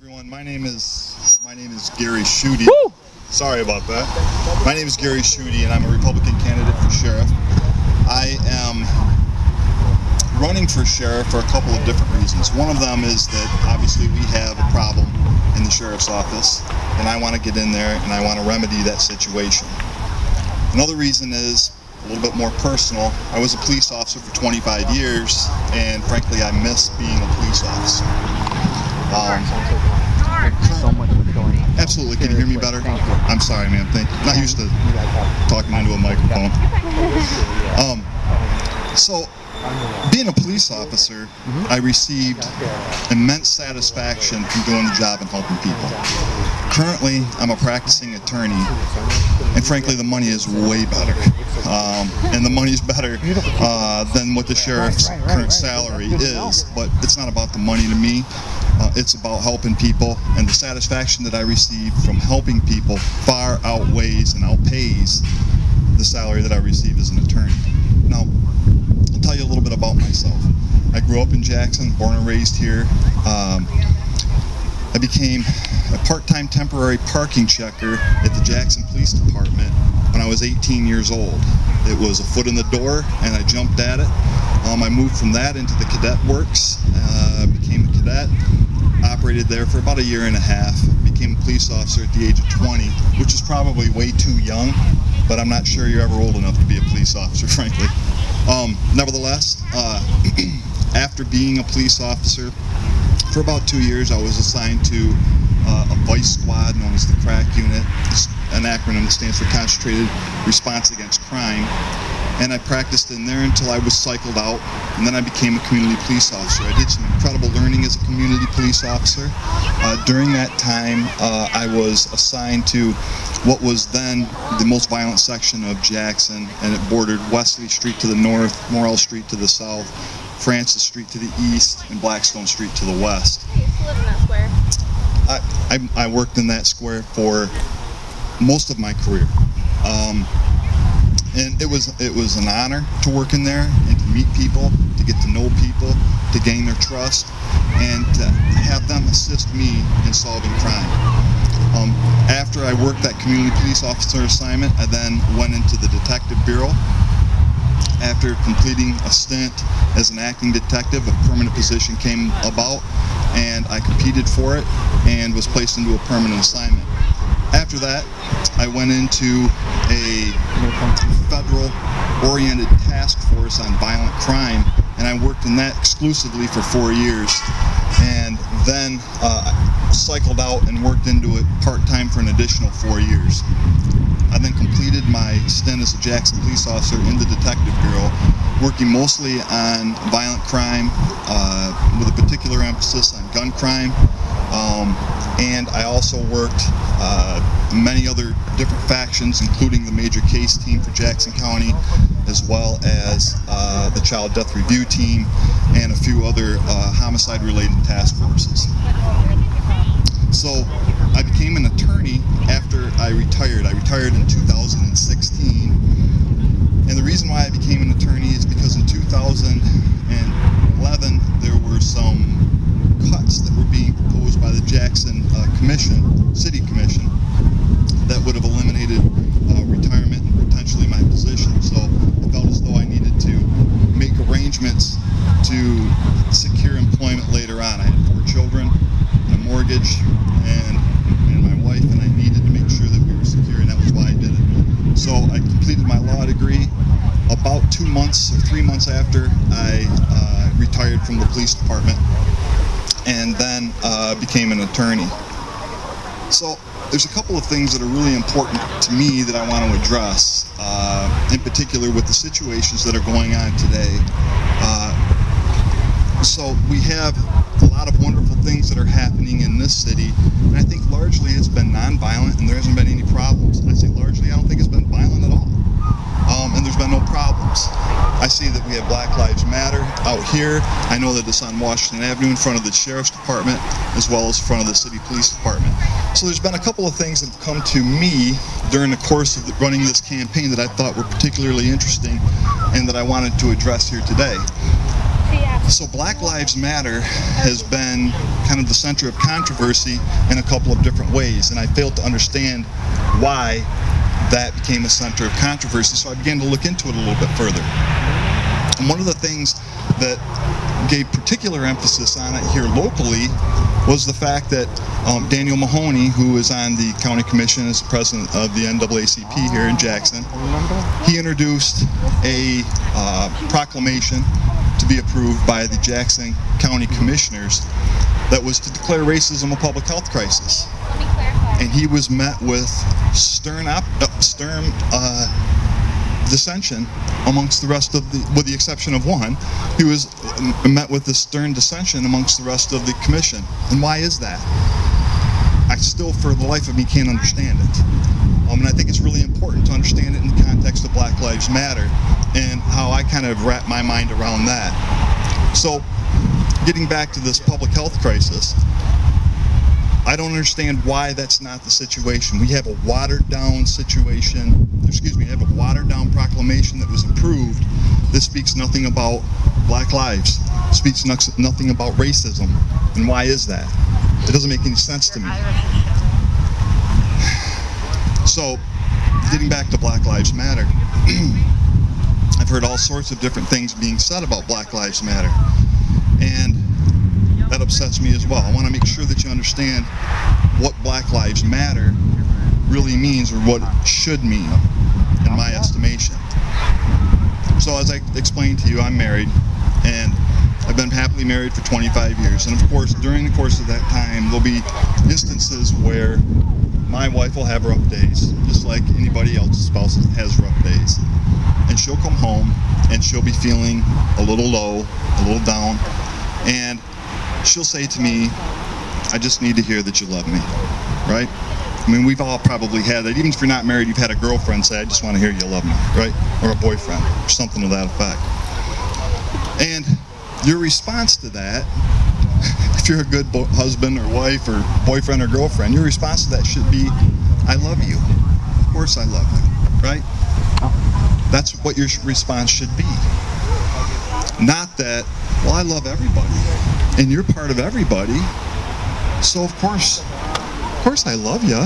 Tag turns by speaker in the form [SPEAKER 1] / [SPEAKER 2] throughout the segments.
[SPEAKER 1] everyone. My name is Gary Schuette.
[SPEAKER 2] Woo!
[SPEAKER 1] Sorry about that. My name is Gary Schuette, and I'm a Republican candidate for sheriff. I am running for sheriff for a couple of different reasons. One of them is that obviously we have a problem in the sheriff's office, and I want to get in there and I want to remedy that situation. Another reason is a little bit more personal. I was a police officer for 25 years, and frankly, I miss being a police officer.
[SPEAKER 2] So much for showing up.
[SPEAKER 1] Absolutely. Can you hear me better?
[SPEAKER 2] Thank you.
[SPEAKER 1] I'm sorry, man. I'm not used to talking into a microphone. So, being a police officer, I received immense satisfaction from doing the job and helping people. Currently, I'm a practicing attorney, and frankly, the money is way better. And the money's better than what the sheriff's current salary is, but it's not about the money to me. It's about helping people, and the satisfaction that I receive from helping people far outweighs and outpays the salary that I receive as an attorney. Now, I'll tell you a little bit about myself. I grew up in Jackson, born and raised here. I became a part-time temporary parking checker at the Jackson Police Department when I was 18 years old. It was a foot in the door, and I jumped at it. I moved from that into the cadet works, became a cadet, operated there for about a year and a half, became a police officer at the age of 20, which is probably way too young, but I'm not sure you're ever old enough to be a police officer, frankly. Nevertheless, after being a police officer for about 2 years, I was assigned to a vice squad known as the crack unit. It's an acronym that stands for Concentrated Response Against Crime. And I practiced in there until I was cycled out, and then I became a community police officer. I did some incredible learning as a community police officer. During that time, I was assigned to what was then the most violent section of Jackson, and it bordered Wesley Street to the north, Morrell Street to the south, Francis Street to the east, and Blackstone Street to the west.
[SPEAKER 3] You used to live in that square?
[SPEAKER 1] I worked in that square for most of my career. And it was an honor to work in there and to meet people, to get to know people, to gain their trust, and to have them assist me in solving crime. After I worked that community police officer assignment, I then went into the detective bureau. After completing a stint as an acting detective, a permanent position came about, and I competed for it and was placed into a permanent assignment. After that, I went into a federal-oriented task force on violent crime, and I worked in that exclusively for 4 years, and then cycled out and worked into it part-time for an additional 4 years. I then completed my stint as a Jackson police officer in the detective bureau, working mostly on violent crime, with a particular emphasis on gun crime. And I also worked many other different factions, including the major case team for Jackson County, as well as the child death review team, and a few other homicide-related task forces. So I became an attorney after I retired. I retired in 2016. And the reason why I became an attorney is because in 2011 there were some cuts that were being proposed by the Jackson City Commission that would have eliminated retirement and potentially my position. So I felt as though I needed to make arrangements to secure employment later on. I had 4 children and a mortgage and my wife, and I needed to make sure that we were secure, and that was why I did it. So I completed my law degree about 2 months or 3 months after I retired from the police department, and then became an attorney. So there's a couple of things that are really important to me that I want to address, in particular with the situations that are going on today. So we have a lot of wonderful things that are happening in this city, and I think largely it's been nonviolent and there hasn't been any problems. I say largely, I don't think it's been violent at all. And there's been no problems. I see that we have Black Lives Matter out here. I know that it's on Washington Avenue in front of the Sheriff's Department, as well as in front of the City Police Department. So there's been a couple of things that have come to me during the course of running this campaign that I thought were particularly interesting and that I wanted to address here today. So Black Lives Matter has been kind of the center of controversy in a couple of different ways, and I failed to understand why that became a center of controversy, so I began to look into it a little bit further. And one of the things that gave particular emphasis on it here locally was the fact that Daniel Mahoney, who is on the county commission as president of the NAACP here in Jackson, he introduced a proclamation to be approved by the Jackson County Commissioners that was to declare racism a public health crisis. And he was met with stern dissension amongst the rest of the, with the exception of one, he was met with this stern dissension amongst the rest of the commission. And why is that? I still, for the life of me, can't understand it. And I think it's really important to understand it in the context of Black Lives Matter and how I kind of wrap my mind around that. So, getting back to this public health crisis, I don't understand why that's not the situation. We have a watered down situation, we have a watered down proclamation that was approved that speaks nothing about Black lives, speaks nothing about racism. And why is that? It doesn't make any sense to me. So, getting back to Black Lives Matter, I've heard all sorts of different things being said about Black Lives Matter, and that upsets me as well. I want to make sure that you understand what Black Lives Matter really means, or what it should mean, in my estimation. So as I explained to you, I'm married, and I've been happily married for 25 years. And of course, during the course of that time, there'll be instances where my wife will have rough days, just like anybody else's spouse has rough days. And she'll come home, and she'll be feeling a little low, a little down, and she'll say to me, I just need to hear that you love me, right? I mean, we've all probably had that. Even if you're not married, you've had a girlfriend say, I just want to hear you love me, right? Or a boyfriend, or something to that effect. And your response to that, if you're a good husband or wife or boyfriend or girlfriend, your response to that should be, I love you. Of course I love you, right? That's what your response should be. Not that, well, I love everybody, and you're part of everybody, so of course I love you,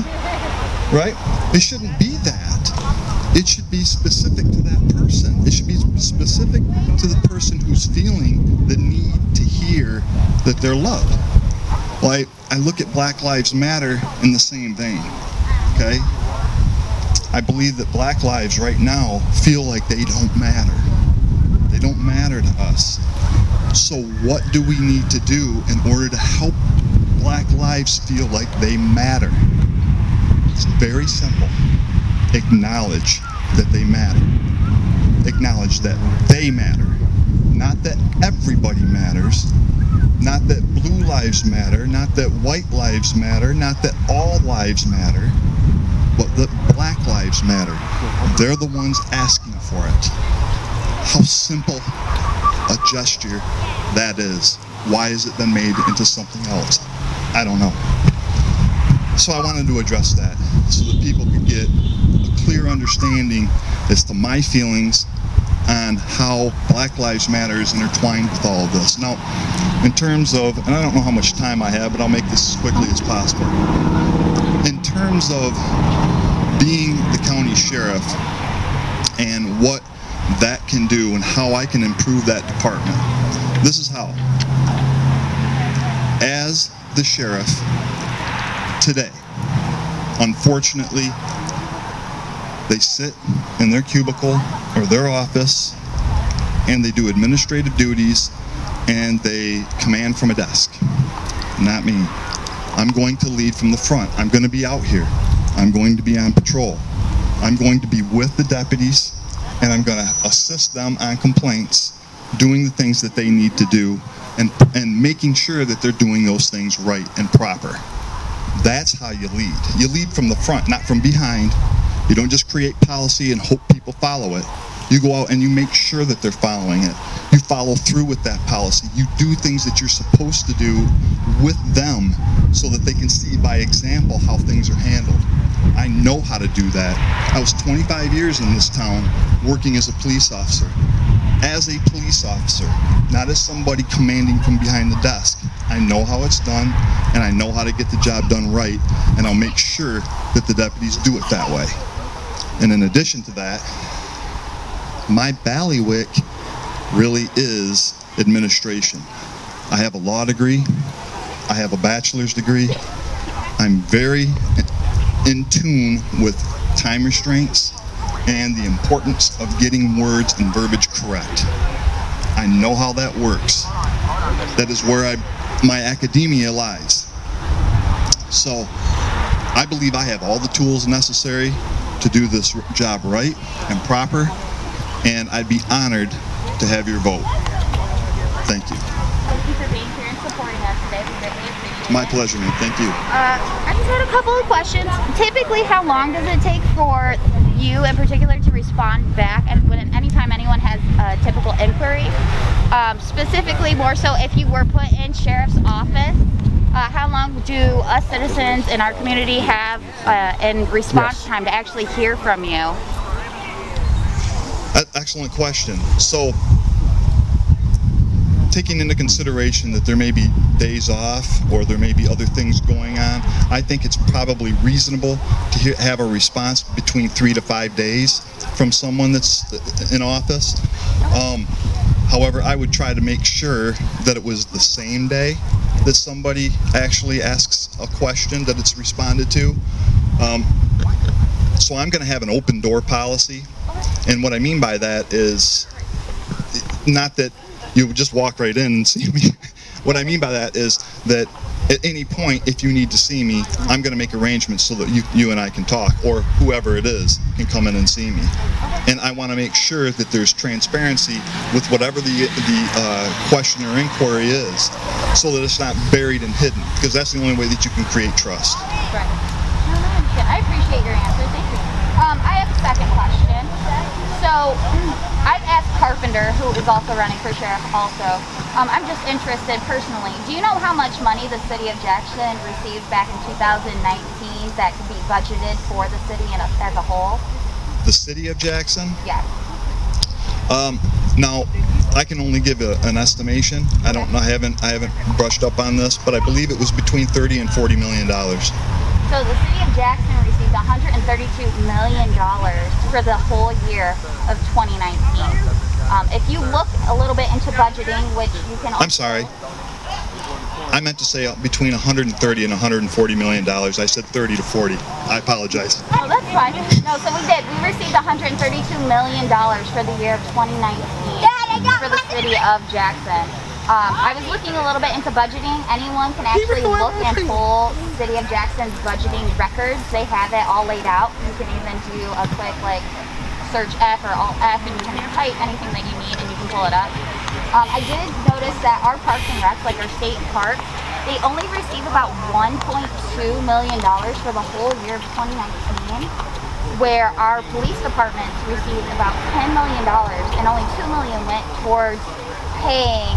[SPEAKER 1] right? It shouldn't be that. It should be specific to that person. It should be specific to the person who's feeling the need to hear that they're loved. Well, I look at Black Lives Matter in the same vein, okay? I believe that Black lives right now feel like they don't matter. They don't matter to us. So what do we need to do in order to help Black lives feel like they matter? It's very simple. Acknowledge that they matter. Acknowledge that they matter. Not that everybody matters. Not that blue lives matter. Not that white lives matter. Not that all lives matter. But that Black lives matter. They're the ones asking for it. How simple a gesture that is. Why has it been made into something else? I don't know. So I wanted to address that so that people could get a clear understanding as to my feelings on how Black Lives Matter is intertwined with all of this. Now, in terms of, and I don't know how much time I have, but I'll make this as quickly as possible. In terms of being the county sheriff and what that can do and how I can improve that department, this is how. As the sheriff today, unfortunately, they sit in their cubicle or their office and they do administrative duties and they command from a desk. Not me. I'm going to lead from the front. I'm going to be out here. I'm going to be on patrol. I'm going to be with the deputies, and I'm going to assist them on complaints, doing the things that they need to do, and making sure that they're doing those things right and proper. That's how you lead. You lead from the front, not from behind. You don't just create policy and hope people follow it. You go out and you make sure that they're following it. You follow through with that policy. You do things that you're supposed to do with them so that they can see by example how things are handled. I know how to do that. I was 25 years in this town working as a police officer. as a police officer, not as somebody commanding from behind the desk. I know how it's done, and I know how to get the job done right, and I'll make sure that the deputies do it that way. And in addition to that, my bailiwick really is administration. I have a law degree, I have a bachelor's degree, I'm very in tune with time restraints and the importance of getting words and verbiage correct. I know how that works. That is where my academia lies. So I believe I have all the tools necessary to do this job right and proper, and I'd be honored to have your vote. Thank you.
[SPEAKER 3] Thank you for being here and supporting us today. We greatly appreciate it.
[SPEAKER 1] My pleasure, man. Thank you.
[SPEAKER 3] I just had a couple of questions. Typically, how long does it take for you in particular to respond back, and when anytime anyone has a typical inquiry? Specifically, more so if you were put in sheriff's office, how long do us citizens in our community have in response time to actually hear from you?
[SPEAKER 1] Excellent question. So, taking into consideration that there may be days off or there may be other things going on, I think it's probably reasonable to have a response between 3 to 5 days from someone that's in office. However, I would try to make sure that it was the same day that somebody actually asks a question that it's responded to. So I'm going to have an open door policy, and what I mean by that is not that you would just walk right in and see me. What I mean by that is that at any point, if you need to see me, I'm going to make arrangements so that you and I can talk, or whoever it is can come in and see me. And I want to make sure that there's transparency with whatever the question or inquiry is, so that it's not buried and hidden, because that's the only way that you can create trust.
[SPEAKER 3] Right. I appreciate your answer. Thank you. I have a second question. So, I've asked Carpenter, who is also running for sheriff also, I'm just interested personally, do you know how much money the city of Jackson received back in 2019 that could be budgeted for the city as a whole?
[SPEAKER 1] The city of Jackson?
[SPEAKER 3] Yes.
[SPEAKER 1] Now, I can only give an estimation. I don't know. I haven't brushed up on this, but I believe it was between $30 and $40 million.
[SPEAKER 3] So the city of Jackson received $132 million for the whole year of 2019. If you look a little bit into budgeting, which you can also...
[SPEAKER 1] I'm sorry. I meant to say between $130 and $140 million. I said 30 to 40. I apologize.
[SPEAKER 3] Oh, that's fine. No, so we did. We received $132 million for the year of 2019 for the city of Jackson. I was looking a little bit into budgeting. Anyone can actually look and pull City of Jackson's budgeting records. They have it all laid out. You can even do a quick search F or Alt F, and you can type anything that you need and you can pull it up. I did notice that our parks and recs, like our state parks, they only receive about $1.2 million for the whole year of 2019, where our police departments received about $10 million, and only $2 million went towards paying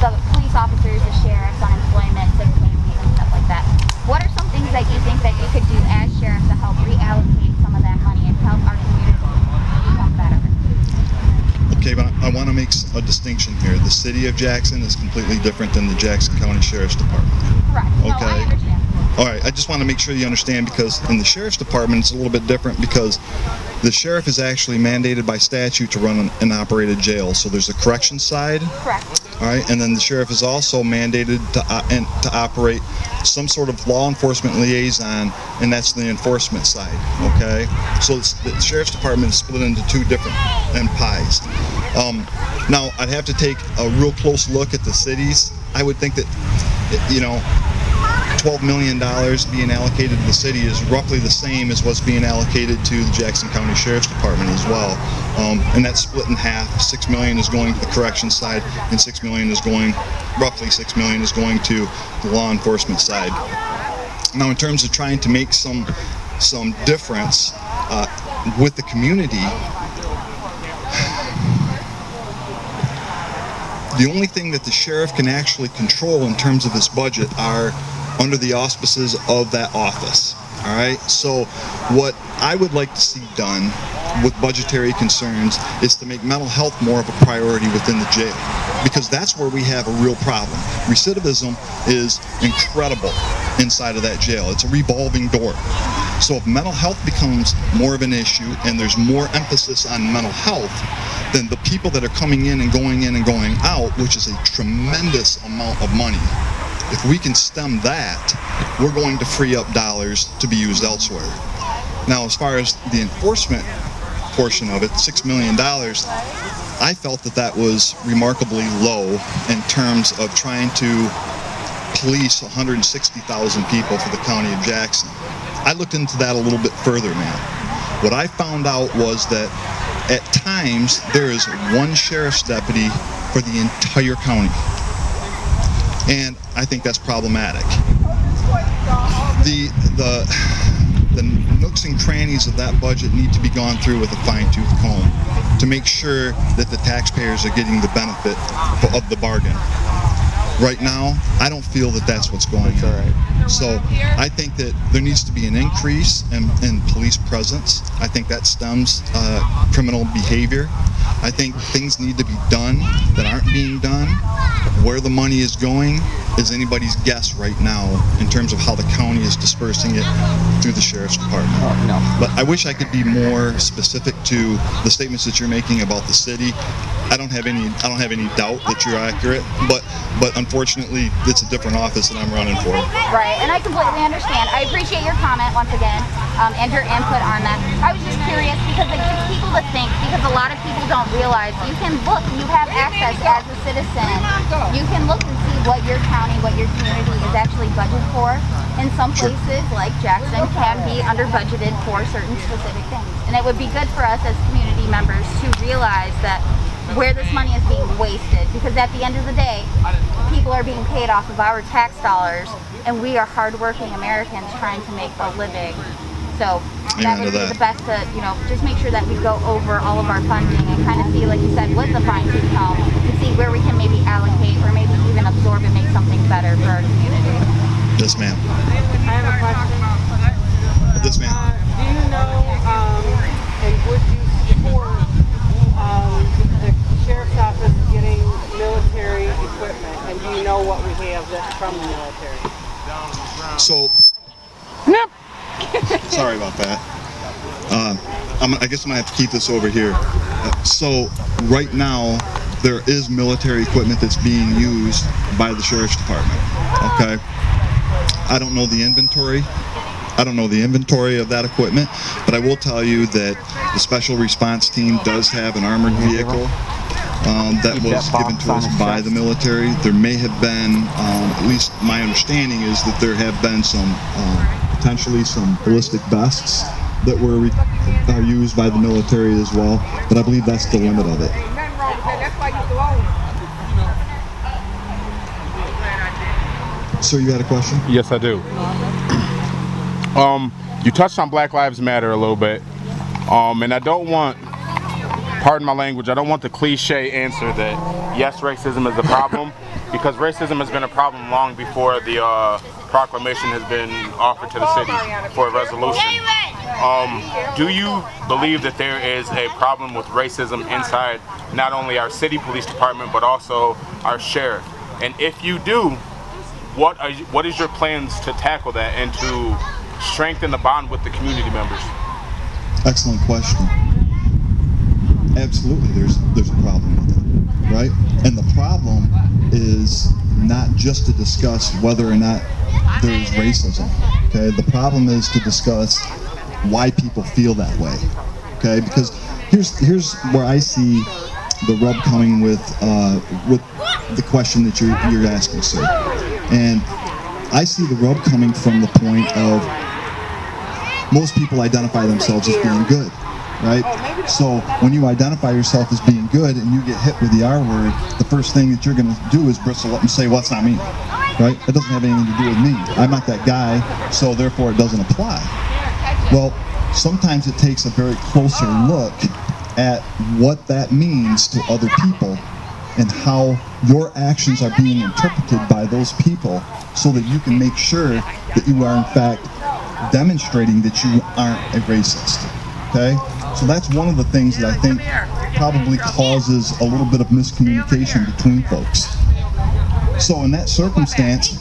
[SPEAKER 3] the police officers, the sheriffs, unemployment, sick families, and stuff like that. What are some things that you think that you could do as sheriff to help reallocate some of that money and help our community become better?
[SPEAKER 1] Okay, but I want to make a distinction here. The city of Jackson is completely different than the Jackson County Sheriff's Department.
[SPEAKER 3] Correct.
[SPEAKER 1] Okay.
[SPEAKER 3] No, I understand.
[SPEAKER 1] All right, I just want to make sure you understand, because in the Sheriff's Department it's a little bit different, because the sheriff is actually mandated by statute to run an operated jail. So there's a corrections side.
[SPEAKER 3] Correct.
[SPEAKER 1] All right, and then the sheriff is also mandated to operate some sort of law enforcement liaison, and that's the enforcement side. Okay, so the Sheriff's Department is split into two different pies. Now, I'd have to take a real close look at the cities. I would think that, $12 million being allocated to the city is roughly the same as what's being allocated to the Jackson County Sheriff's Department as well. And that's split in half. $6 million is going to the corrections side, and roughly $6 million is going to the law enforcement side. Now, in terms of trying to make some difference with the community, the only thing that the sheriff can actually control in terms of his budget are under the auspices of that office. All right, so what I would like to see done with budgetary concerns is to make mental health more of a priority within the jail, because that's where we have a real problem. Recidivism is incredible inside of that jail. It's a revolving door. So if mental health becomes more of an issue and there's more emphasis on mental health, then the people that are coming in and going out, which is a tremendous amount of money, if we can stem that, we're going to free up dollars to be used elsewhere. Now, as far as the enforcement portion of it, $6 million, I felt that that was remarkably low in terms of trying to police 160,000 people for the county of Jackson. I looked into that a little bit further, man. What I found out was that at times there is one sheriff's deputy for the entire county. And I think that's problematic. The nooks and crannies of that budget need to be gone through with a fine-tooth comb to make sure that the taxpayers are getting the benefit of the bargain. Right now, I don't feel that that's what's going on. So I think that there needs to be an increase in police presence. I think that stems criminal behavior. I think things need to be done that aren't being done. Where the money is going is anybody's guess right now in terms of how the county is dispersing it through the sheriff's department.
[SPEAKER 2] No.
[SPEAKER 1] But I wish I could be more specific to the statements that you're making about the city. I don't have any doubt that you're accurate, but unfortunately it's a different office that I'm running for.
[SPEAKER 3] Right, and I completely understand. I appreciate your comment once again, and your input on that. I was just curious because it gives people to think, because a lot of people don't realize you can look, you have access as a citizen. You can look and see what your county, what your community is actually budgeted for. In some places, like Jackson, can be under budgeted for certain specific things. And it would be good for us as community members to realize that where this money is being wasted, because at the end of the day, people are being paid off of our tax dollars, and we are hardworking Americans trying to make a living. So that would be the best to, just make sure that we go over all of our funding and kind of see, like you said, with the fine-tooth comb, and see where we can maybe allocate or maybe even absorb and make something better for our community.
[SPEAKER 1] Yes, ma'am.
[SPEAKER 4] I have a question.
[SPEAKER 1] Yes, ma'am.
[SPEAKER 4] Do you know, and would you support the sheriff's office getting military equipment? And do you know what we have that's from the military?
[SPEAKER 1] So, sorry about that. I guess I'm gonna have to keep this over here. So right now, there is military equipment that's being used by the sheriff's department. Okay. I don't know the inventory. Of that equipment, but I will tell you that the special response team does have an armored vehicle that was given to us by the military. There may have been, at least my understanding is that there have been some, potentially some ballistic vests that are used by the military as well, but I believe that's the limit of it. Sir, you had a question?
[SPEAKER 5] Yes, I do. You touched on Black Lives Matter a little bit, and I don't want, pardon my language, I don't want the cliche answer that yes, racism is a problem, because racism has been a problem long before the proclamation has been offered to the city for a resolution. Do you believe that there is a problem with racism inside not only our city police department but also our sheriff? And if you do, what is your plans to tackle that and to strengthen the bond with the community members?
[SPEAKER 1] Excellent question. Absolutely, there's a problem with it, right? And the problem is not just to discuss whether or not there is racism. Okay, the problem is to discuss why people feel that way. Okay, because here's where I see the rub coming with the question that you're asking, sir. And I see the rub coming from the point of most people identify themselves as being good, right? So when you identify yourself as being good and you get hit with the R word, the first thing that you're going to do is bristle up and say, well, that's not me, right? It doesn't have anything to do with me. I'm not that guy, so therefore it doesn't apply. Well, sometimes it takes a very closer look at what that means to other people and how your actions are being interpreted by those people, so that you can make sure that you are in fact demonstrating that you aren't a racist. Okay? So that's one of the things that I think probably causes a little bit of miscommunication between folks. So in that circumstance,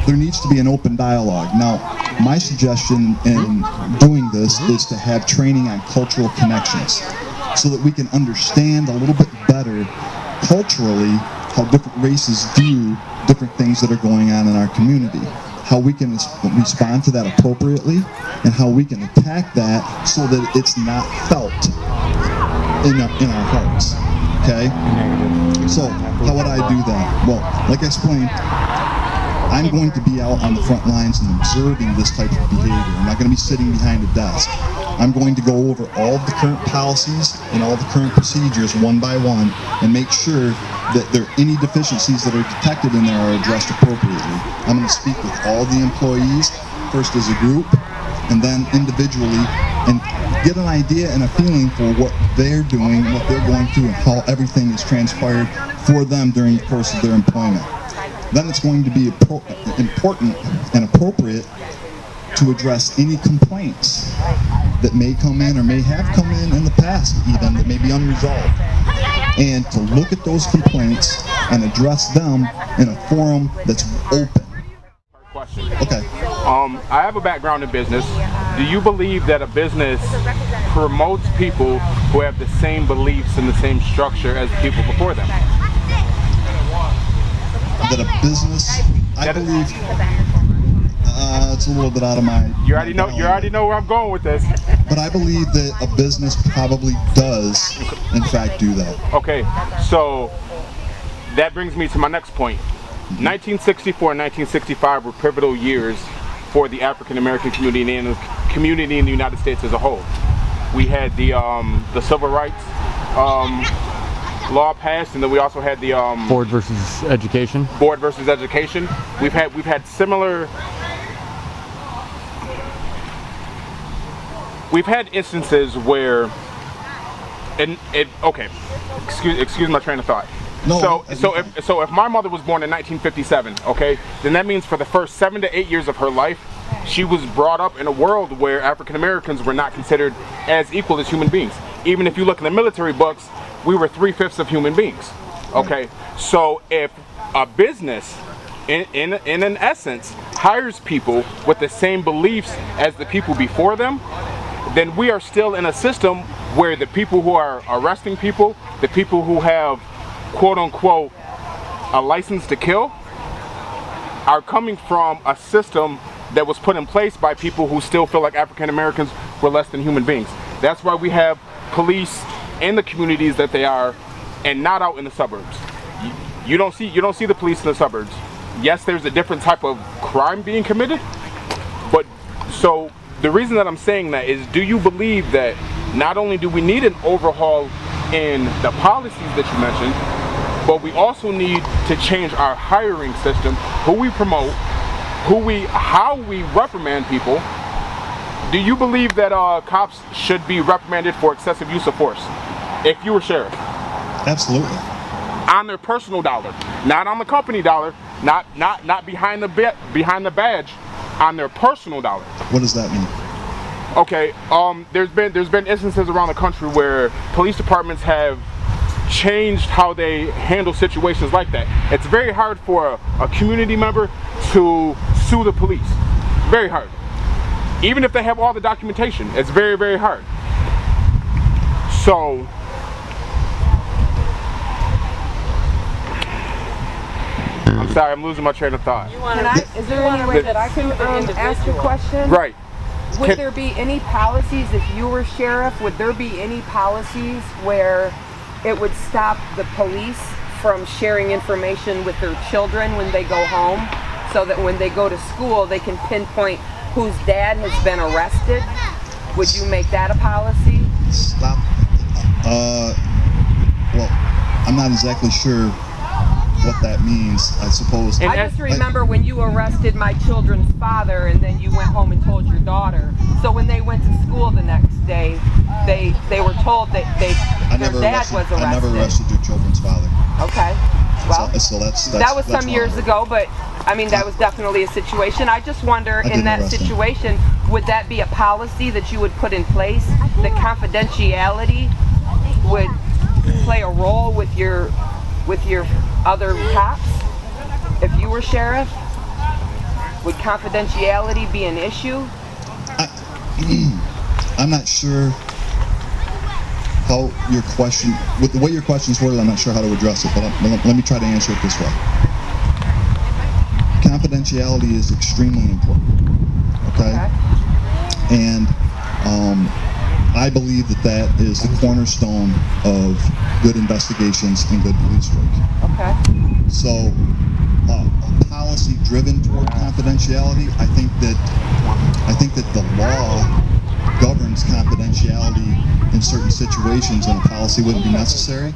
[SPEAKER 1] there needs to be an open dialogue. Now, my suggestion in doing this is to have training on cultural connections so that we can understand a little bit better culturally how different races view different things that are going on in our community, how we can respond to that appropriately, and how we can attack that so that it's not felt in our hearts. Okay? So, how would I do that? Well, like I explained, I'm going to be out on the front lines and observing this type of behavior. I'm not going to be sitting behind a desk. I'm going to go over all of the current policies and all the current procedures one by one and make sure that any deficiencies that are detected in there are addressed appropriately. I'm going to speak with all the employees, first as a group, and then individually, and get an idea and a feeling for what they're doing, what they're going through, and how everything is transpired for them during the course of their employment. Then it's going to be important and appropriate to address any complaints that may come in or may have come in the past even that may be unresolved, and to look at those complaints and address them in a forum that's open.
[SPEAKER 5] Question.
[SPEAKER 1] Okay.
[SPEAKER 5] I have a background in business. Do you believe that a business promotes people who have the same beliefs and the same structure as the people before them?
[SPEAKER 1] That a business, I believe, it's a little bit out of my.
[SPEAKER 5] You already know where I'm going with this.
[SPEAKER 1] But I believe that a business probably does, in fact, do that.
[SPEAKER 5] Okay, so that brings me to my next point. 1964 and 1965 were pivotal years for the African American community and the community in the United States as a whole. We had the civil rights law passed, and then we also had the
[SPEAKER 2] Board versus education.
[SPEAKER 5] Board versus education. We've had similar. We've had instances where, okay, excuse my train of thought.
[SPEAKER 1] No,
[SPEAKER 5] so if my mother was born in 1957, okay, then that means for the first 7 to 8 years of her life, she was brought up in a world where African Americans were not considered as equal as human beings. Even if you look in the military books, we were 3/5 of human beings. Okay, so if a business, in an essence, hires people with the same beliefs as the people before them, then we are still in a system where the people who are arresting people, the people who have quote unquote a license to kill, are coming from a system that was put in place by people who still feel like African Americans were less than human beings. That's why we have police in the communities that they are, and not out in the suburbs. You don't see the police in the suburbs. Yes, there's a different type of crime being committed, but so the reason that I'm saying that is, do you believe that not only do we need an overhaul in the policies that you mentioned, but we also need to change our hiring system, who we promote, how we reprimand people? Do you believe that cops should be reprimanded for excessive use of force if you were sheriff?
[SPEAKER 1] Absolutely.
[SPEAKER 5] On their personal dollar, not on the company dollar, not behind the badge, on their personal dollar.
[SPEAKER 1] What does that mean?
[SPEAKER 5] Okay, there's been instances around the country where police departments have changed how they handle situations like that. It's very hard for a community member to sue the police. Very hard. Even if they have all the documentation, it's very, very hard. So, I'm sorry, I'm losing my train of thought.
[SPEAKER 6] Is there any way that I can ask a question?
[SPEAKER 5] Right.
[SPEAKER 6] Would there be any policies, if you were sheriff, would there be any policies where it would stop the police from sharing information with their children when they go home, so that when they go to school they can pinpoint whose dad has been arrested? Would you make that a policy?
[SPEAKER 1] Stop. Well, I'm not exactly sure what that means, I suppose.
[SPEAKER 6] I just remember when you arrested my children's father and then you went home and told your daughter. So when they went to school the next day, they were told that their dad was arrested.
[SPEAKER 1] I never arrested your children's father.
[SPEAKER 6] Okay. Well,
[SPEAKER 1] so that's
[SPEAKER 6] that was some years ago, but I mean, that was definitely a situation. I just wonder, in
[SPEAKER 1] didn't
[SPEAKER 6] that
[SPEAKER 1] arrest him.
[SPEAKER 6] situation, would that be a policy that you would put in place? That confidentiality would play a role with your other cops? If you were sheriff, would confidentiality be an issue?
[SPEAKER 1] I'm not sure how your question, with the way your question's worded, I'm not sure how to address it, but let me try to answer it this way. Confidentiality is extremely important, okay? And I believe that is the cornerstone of good investigations and good police work.
[SPEAKER 6] Okay.
[SPEAKER 1] So, a policy driven toward confidentiality, I think that the law governs confidentiality in certain situations, and a policy wouldn't be necessary.